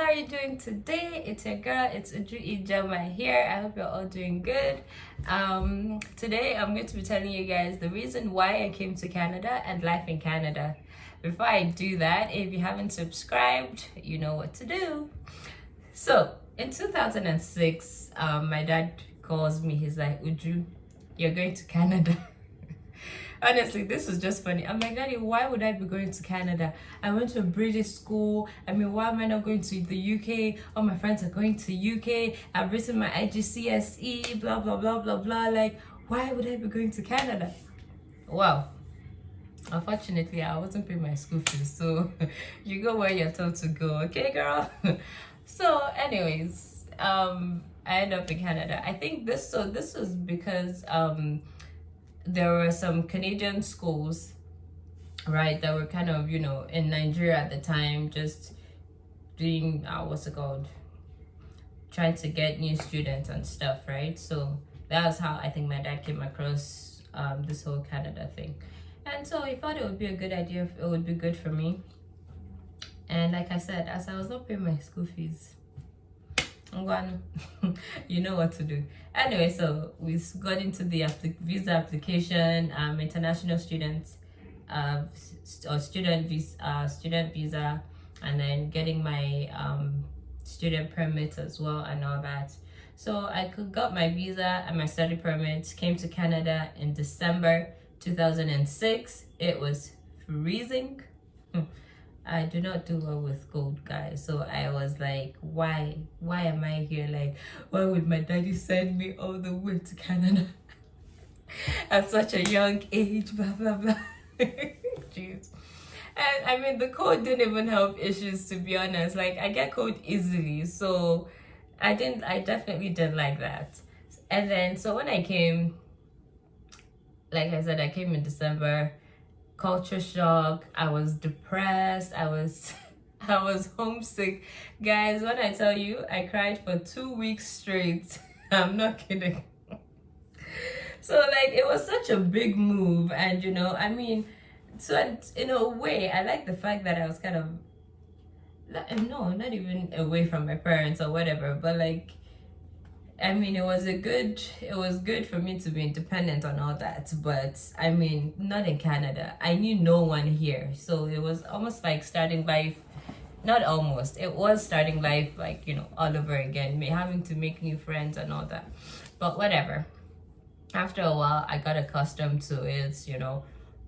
are you doing today? It's your girl, it's Uju Ijama here. I hope you're all doing good. Today I'm going to be telling you guys the reason why I came to Canada and life in Canada. Before I do that, if you haven't subscribed, you know what to do. So in 2006, my dad calls me, he's like, Uju, you're going to Canada. Honestly, this was just funny. I'm like, Daddy, why would I be going to Canada? I went to a British school. I mean, why am I not going to the UK? All my friends are going to UK. I've written my IGCSE, blah, blah, blah, blah, blah. Like, why would I be going to Canada? Well, unfortunately, I wasn't paying my school fees. So you go where you're told to go. Okay, girl? So anyways, I ended up in Canada. I think this was because there were some Canadian schools, right, that were kind of, in Nigeria at the time, just doing, what's it called? Trying to get new students and stuff, right? So that was how I think my dad came across this whole Canada thing. And so he thought it would be a good idea, if it would be good for me. And like I said, as I was not paying my school fees, I'm going you know what to do. Anyway, so we got into the visa application, international students, or student visa, and then getting my student permit as well and all that. So I got my visa and my study permit, came to Canada in December 2006. It was freezing. I do not do well with cold, guys. So I was like, why am I here? Like, why would my daddy send me all the way to Canada at such a young age, blah, blah, blah. Jeez. And I mean, the cold didn't even help issues, to be honest. Like, I get cold easily. So I definitely didn't like that. And then, so when I came, like I said, I came in December. Culture shock. I was depressed. I was homesick, guys. When I tell you, I cried for 2 weeks straight. I'm not kidding. So like, it was such a big move, and I mean, so in a way, I like the fact that I was kind of, no, not even away from my parents or whatever, but like, I mean, it was good for me to be independent and all that, but I mean, not in Canada. I knew no one here. So it was almost like starting life, not almost, it was starting life like, all over again, having to make new friends and all that. But whatever. After a while, I got accustomed to it,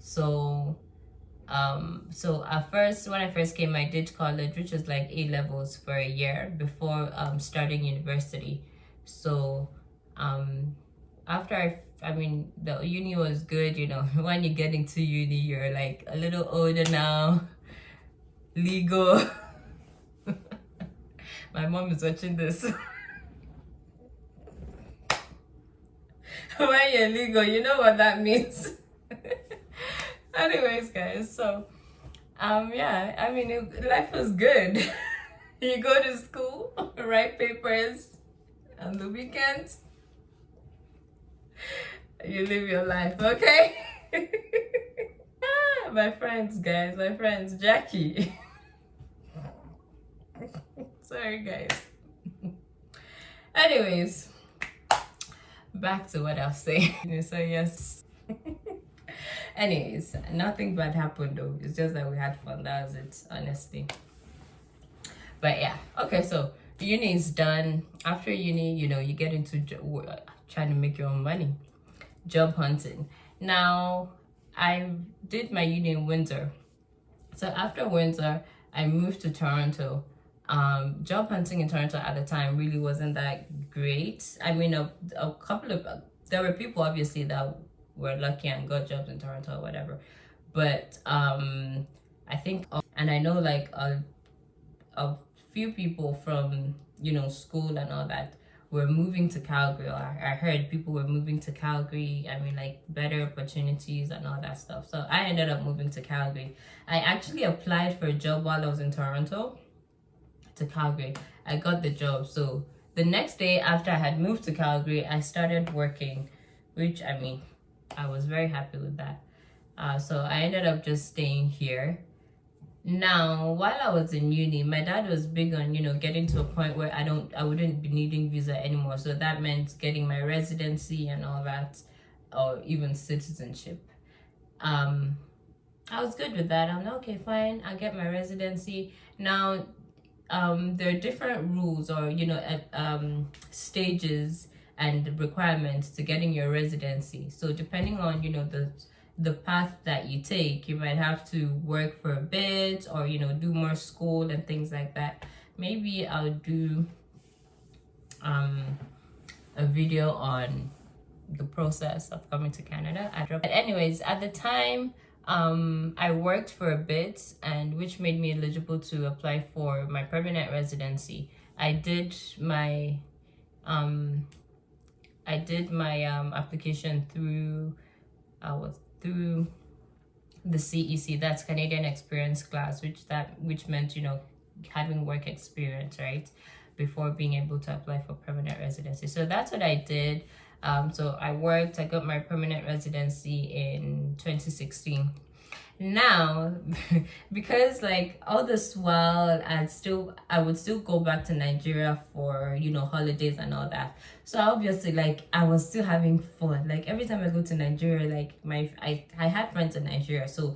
So, so at first, when I first came, I did college, which was like A levels for a year before starting university. So after I mean, the uni was good, when you get into uni, you're like a little older now, legal. My mom is watching this. When you're legal, you know what that means. Anyways, guys, so yeah, I mean, life was good. You go to school, write papers. On the weekends, you live your life, okay? My friends, guys, Jackie. Sorry, guys. Anyways, back to what I was saying. So yes. Anyways, nothing bad happened though. It's just that we had fun. That was it, honestly. But yeah, okay, so uni is done. After uni, you get into trying to make your own money, job hunting. Now, I did my uni in Windsor. So after Windsor, I moved to Toronto. Job hunting in Toronto at the time really wasn't that great. I mean, a couple of, there were people obviously that were lucky and got jobs in Toronto or whatever. But I think, and I know like a few people from school and all that were moving to Calgary, or I heard people were moving to Calgary. I mean, like, better opportunities and all that stuff. So I ended up moving to Calgary. I actually applied for a job while I was in Toronto to Calgary. I got the job. So the next day after I had moved to Calgary, I started working, which, I mean, I was very happy with that. So I ended up just staying here Now, while I was in uni, my dad was big on, getting to a point where I wouldn't be needing visa anymore. So that meant getting my residency and all that, or even citizenship. Um, I was good with that. I'm like, okay, fine. I'll get my residency. Now, there are different rules or, stages and requirements to getting your residency. So depending on, the path that you take, you might have to work for a bit or, do more school and things like that. Maybe I'll do a video on the process of coming to Canada. But anyways, at the time, I worked for a bit, and which made me eligible to apply for my permanent residency. I did my application through the CEC, that's Canadian Experience Class, which meant having work experience, right, before being able to apply for permanent residency. So that's what I did. So I got my permanent residency in 2016. Now, because like all this while I would still go back to Nigeria for holidays and all that. So obviously, like, I was still having fun. Like every time I go to Nigeria, like I had friends in Nigeria, so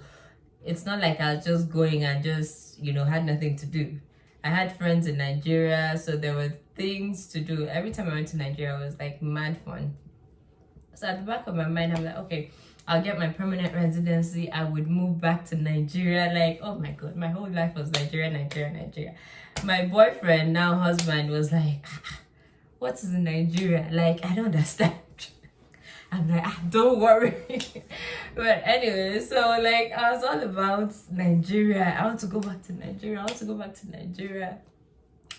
it's not like I was just going and just had nothing to do. I had friends in Nigeria, so there were things to do. Every time I went to Nigeria, it was like mad fun. So at the back of my mind, I'm like, okay, I'll get my permanent residency. I would move back to Nigeria. Like, oh my God, my whole life was Nigeria, Nigeria, Nigeria. My boyfriend, now husband, was like, what is in Nigeria? Like, I don't understand. I'm like, don't worry. But anyway, so like I was all about Nigeria. I want to go back to Nigeria.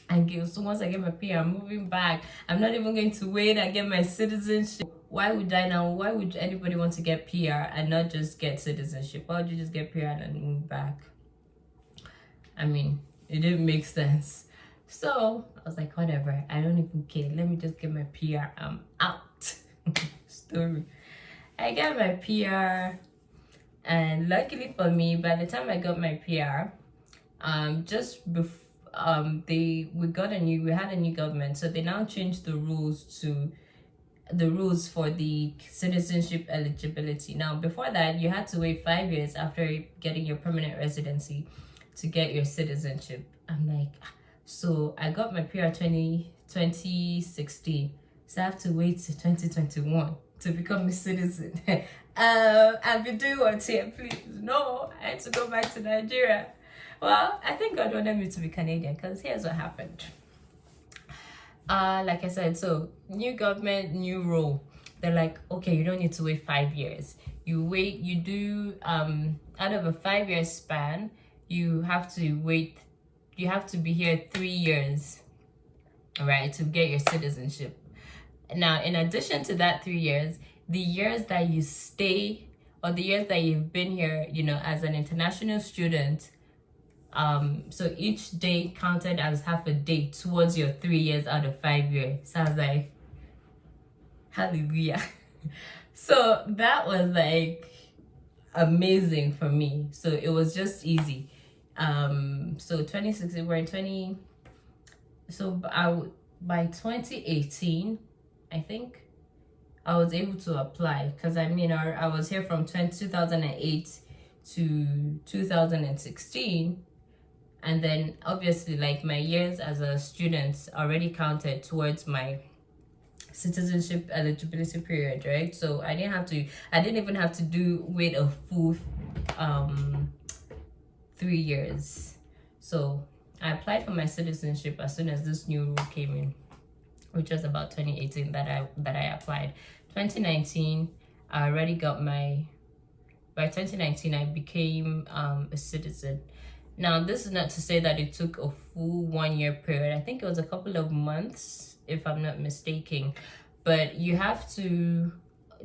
And so once I get my PR, I'm moving back. I'm not even going to wait and get my citizenship. Why would anybody want to get PR and not just get citizenship? Why would you just get PR and move back? I mean, it didn't make sense. So I was like, whatever, I don't even care. Let me just get my PR. I'm out. Story. I got my PR, and luckily for me, by the time I got my PR, just before we had a new government, so they now changed the rules for the citizenship eligibility. Now, before that, you had to wait 5 years after getting your permanent residency to get your citizenship. I'm like, so I got my PR 2016, so I have to wait to 2021 to become a citizen. I've been doing what's here, please. No, I had to go back to Nigeria. Well, I think God wanted me to be Canadian, because here's what happened. Like I said, so new government, new rule. They're like, okay, you don't need to wait 5 years. You do out of a 5-year span, you have to be here 3 years, right, to get your citizenship. Now, in addition to that 3 years, the years that you stay, or the years that you've been here, as an international student, so each day counted as half a day towards your 3 years out of 5 years. So I was like, hallelujah. So that was like amazing for me. So it was just easy. So 2016, we're in 20. So by 2018, I think I was able to apply, because I was here from 2008 to 2016. And then obviously, like, my years as a student already counted towards my citizenship eligibility period, right? So I didn't even have to wait a full 3 years. So I applied for my citizenship as soon as this new rule came in, which was about 2018 that I applied. 2019, I already got by 2019, I became a citizen. Now, this is not to say that it took a full 1 year period. I think it was a couple of months, if I'm not mistaken. But you have to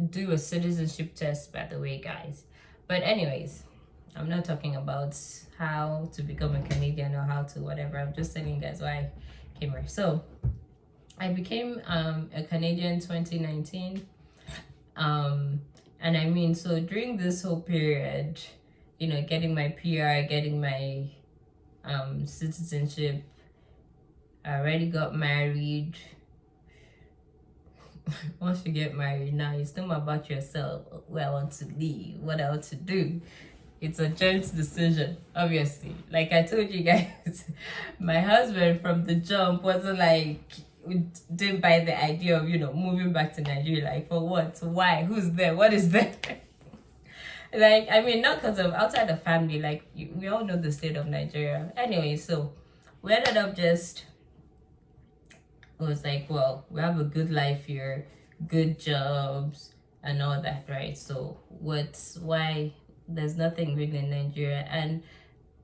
do a citizenship test, by the way, guys. But anyways, I'm not talking about how to become a Canadian or how to whatever. I'm just telling you guys why I came here. So I became a Canadian 2019. And so during this whole period, getting my PR, getting my citizenship. I already got married. Once you get married, now it's not about yourself, where I want to live, what I want to do. It's a joint decision, obviously. Like I told you guys, my husband from the jump wasn't like, didn't buy the idea of, moving back to Nigeria. Like, for what? Why? Who's there? What is there? Like, I mean, not because of outside the family, like, we all know the state of Nigeria. Anyway, so we ended up just, it was like, well, we have a good life here, good jobs, and all that, right? So, why there's nothing really in Nigeria? And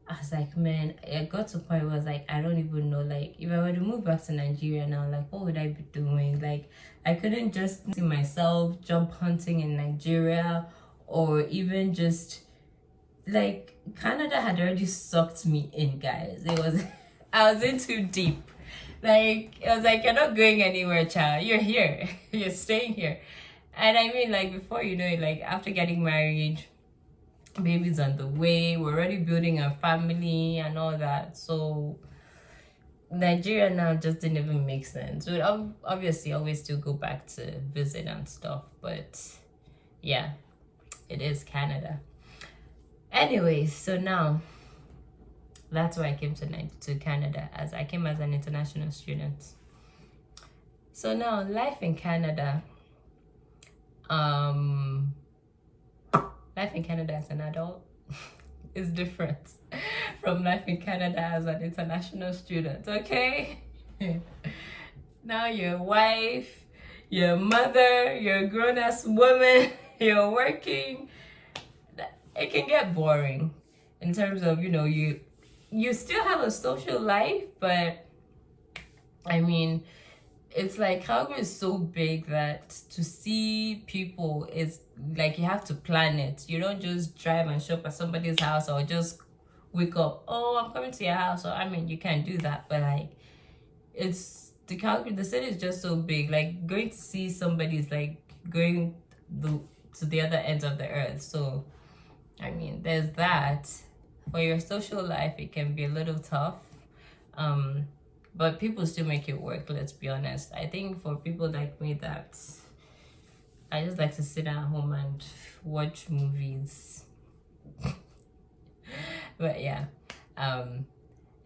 I was like, man, it got to a point where I was like, I don't even know, like, if I were to move back to Nigeria now, like, what would I be doing? Like, I couldn't just see myself jump hunting in Nigeria, or even just, like, Canada had already sucked me in, guys. It was, I was in too deep. Like, it was like, you're not going anywhere, child. You're here. You're staying here. And I mean, like, before you know it, like, after getting married, baby's on the way, we're already building a family and all that. So Nigeria now just didn't even make sense. We'd obviously always still go back to visit and stuff, but yeah, it is Canada. Anyways, so now that's why I came to Canada, as I came as an international student. So now life in Canada, life in Canada as an adult is different from life in Canada as an international student, okay? Now you're a wife, you're a mother, you're a grown-ass woman, you're working. It can get boring in terms of, you still have a social life, but I mean, it's like Calgary is so big that to see people is like you have to plan it. You don't just drive and shop at somebody's house or just wake up, oh, I'm coming to your house. Or I mean, you can't do that, but like it's the city is just so big. Like going to see somebody is like going to the other end of the earth. So I mean, there's that. For your social life, it can be a little tough. But people still make it work, let's be honest. I think for people like me that I just like to sit at home and watch movies. But yeah. And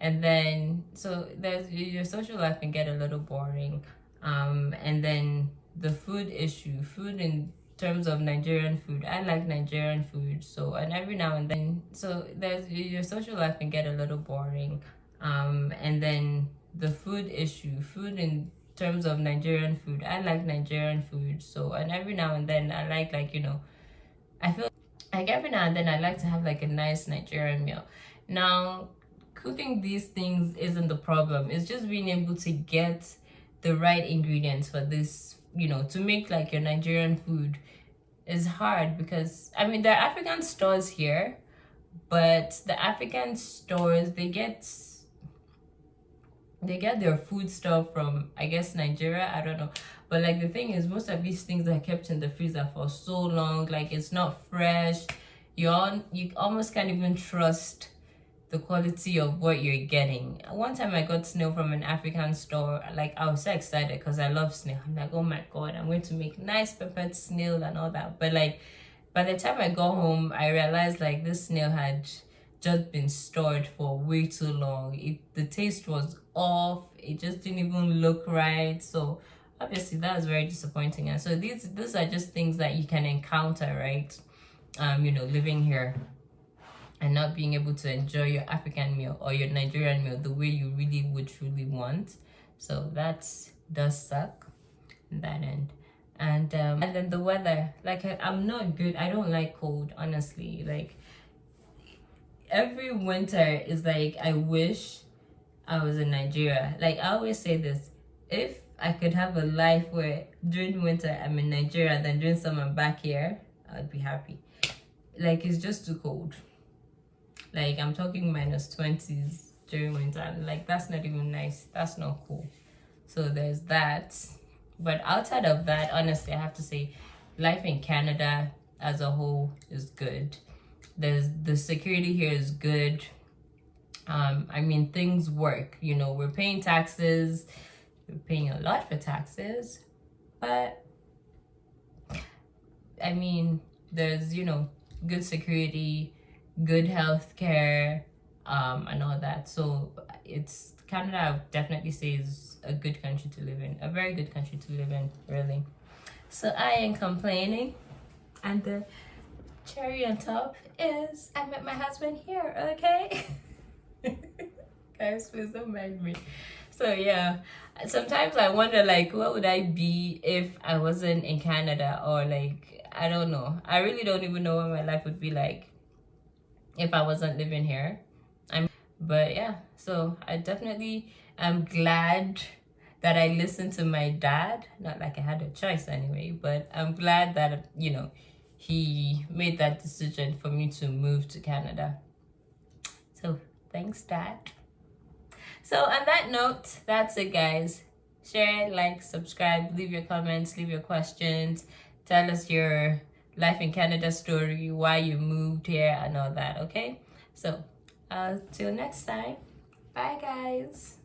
then so there's your social life can get a little boring. And then the food issue. Food in terms of Nigerian food. I like Nigerian food. So and every now and then so there's your social life can get a little boring. And then the food issue, food in terms of Nigerian food. I like Nigerian food, so and every now and then I like I feel like every now and then I like to have like a nice Nigerian meal. Now, cooking these things isn't the problem. It's just being able to get the right ingredients for this, to make like your Nigerian food is hard because I mean there are African stores here, but the African stores they get their food stuff from, I guess, Nigeria. I don't know. But like the thing is, most of these things are kept in the freezer for so long. Like it's not fresh. You almost can't even trust the quality of what you're getting. One time I got snail from an African store. Like I was so excited because I love snail. I'm like, oh my God, I'm going to make nice peppered snail and all that. But like by the time I got home, I realized like this snail had just been stored for way too long. The taste was off. It just didn't even look right. So obviously that was very disappointing. And so these are just things that you can encounter, right? Living here and not being able to enjoy your African meal or your Nigerian meal the way you really would truly want. So that does suck in that end. And then the weather, like I'm not good. I don't like cold, honestly. Like every winter is like I wish I was in Nigeria. Like I always say this, if I could have a life where during winter I'm in Nigeria, then during summer I'm back here, I'd be happy. Like it's just too cold. Like I'm talking -20s during winter. Like that's not even nice. That's not cool. So there's that. But outside of that, honestly, I have to say life in Canada as a whole is good. the security here is good. I mean, things work. You know, we're paying taxes. We're paying a lot for taxes, but I mean, there's, you know, good security, good health care, and all that. So it's Canada, I would definitely say, is a good country to live in, a very good country to live in, really. So I ain't complaining. And the cherry on top is I met my husband here, okay? Guys, please don't mind me. So yeah, sometimes I wonder, like, what would I be if I wasn't in Canada, or like, I don't know. I really don't even know what my life would be like if I wasn't living here. But yeah, so I definitely am glad that I listened to my dad. Not like I had a choice anyway, but I'm glad that, you know, he made that decision for me to move to Canada. So thanks, Dad. So on that note, that's it, guys. Share, like, subscribe, leave your comments, leave your questions. Tell us your life in Canada story, why you moved here and all that, okay? So till next time. Bye, guys.